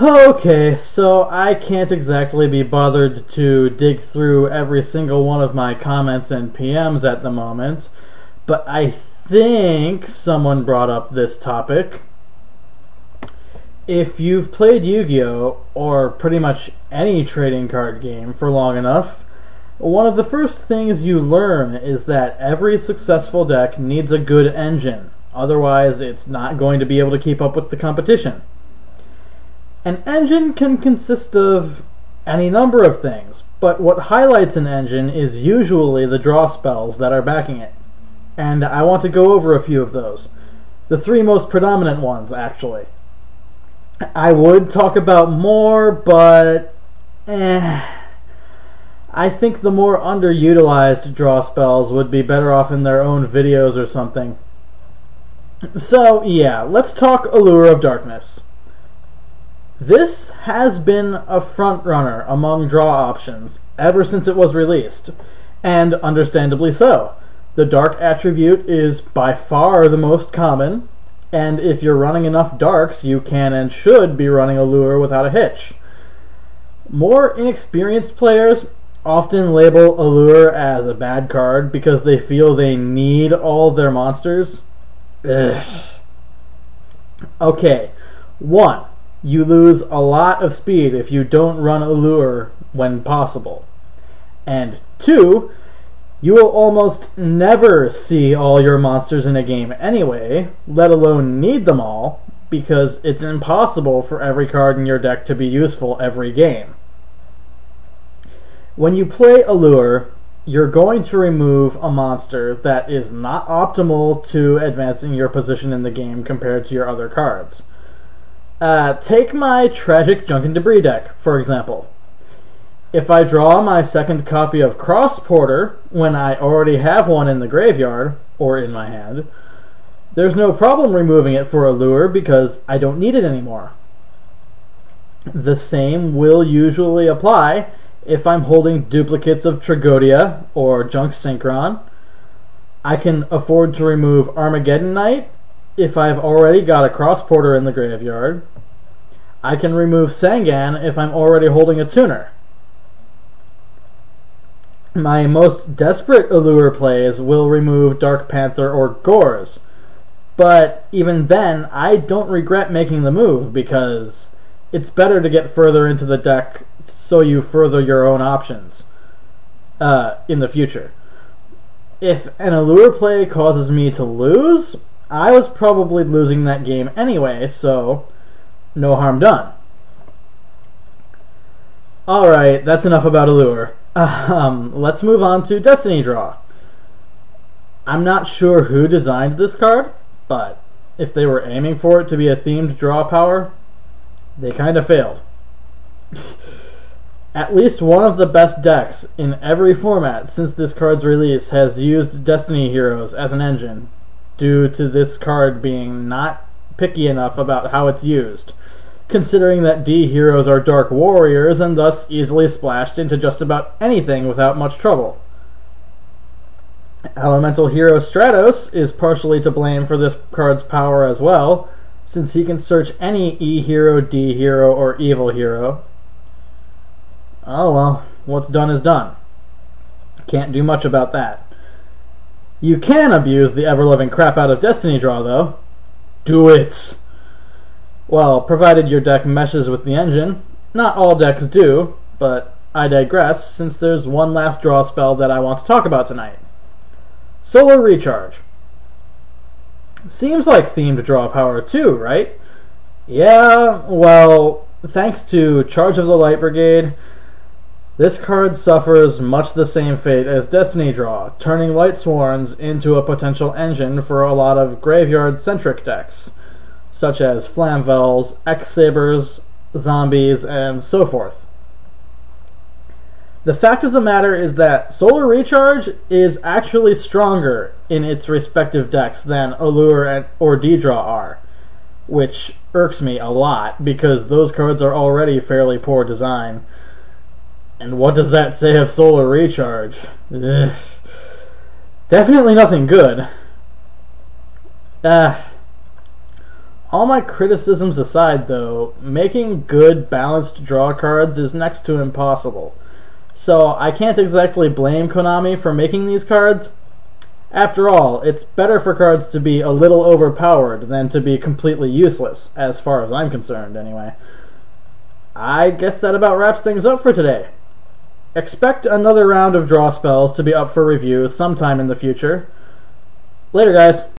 Okay, so I can't exactly be bothered to dig through every single one of my comments and PMs at the moment, but I think someone brought up this topic. If you've played Yu-Gi-Oh! Or pretty much any trading card game for long enough, one of the first things you learn is that every successful deck needs a good engine, otherwise it's not going to be able to keep up with the competition. An engine can consist of any number of things, but what highlights an engine is usually the draw spells that are backing it. And I want to go over a few of those. The three most predominant ones, actually. I would talk about more, but I think the more underutilized draw spells would be better off in their own videos or something. So yeah, let's talk Allure of Darkness. This has been a front-runner among draw options ever since it was released, and understandably so. The dark attribute is by far the most common, and if you're running enough darks, you can and should be running Allure without a hitch. More inexperienced players often label Allure as a bad card because they feel they need all their monsters. Ugh. Okay, 1. You lose a lot of speed if you don't run Allure when possible. And 2, you will almost never see all your monsters in a game anyway, let alone need them all, because it's impossible for every card in your deck to be useful every game. When you play Allure, you're going to remove a monster that is not optimal to advancing your position in the game compared to your other cards. Take my Tragic Junk and Debris deck, for example. If I draw my second copy of Cross Porter when I already have one in the graveyard, or in my hand, there's no problem removing it for Allure because I don't need it anymore. The same will usually apply if I'm holding duplicates of Tragodia or Junk Synchron. I can afford to remove Armageddon Knight if I've already got a Cross Porter in the graveyard. I can remove Sangan if I'm already holding a Tuner. My most desperate Allure plays will remove Dark Panther or Gores, but even then I don't regret making the move because it's better to get further into the deck so you further your own options in the future. If an Allure play causes me to lose, I was probably losing that game anyway, so no harm done. Alright, that's enough about Allure. Let's move on to Destiny Draw. I'm not sure who designed this card, but if they were aiming for it to be a themed draw power, they kinda failed. At least one of the best decks in every format since this card's release has used Destiny Heroes as an engine, due to this card being not picky enough about how it's used, considering that D heroes are Dark Warriors and thus easily splashed into just about anything without much trouble. Elemental hero Stratos is partially to blame for this card's power as well, since he can search any E hero, D hero, or evil hero. Oh well, what's done is done. Can't do much about that. You can abuse the ever-loving crap out of Destiny Draw, though. Do it! Well, provided your deck meshes with the engine. Not all decks do, but I digress, since there's one last draw spell that I want to talk about tonight. Solar Recharge. Seems like themed draw power too, right? Yeah, well, thanks to Charge of the Light Brigade, this card suffers much the same fate as Destiny Draw, turning Light Sworns into a potential engine for a lot of graveyard-centric decks, such as Flamvels, X-Sabers, Zombies, and so forth. The fact of the matter is that Solar Recharge is actually stronger in its respective decks than Allure or D-Draw are, which irks me a lot because those cards are already fairly poor design. And what does that say of Solar Recharge? Ugh. Definitely nothing good. All my criticisms aside, though, making good, balanced draw cards is next to impossible. So I can't exactly blame Konami for making these cards. After all, it's better for cards to be a little overpowered than to be completely useless, as far as I'm concerned, anyway. I guess that about wraps things up for today. Expect another round of draw spells to be up for review sometime in the future. Later, guys.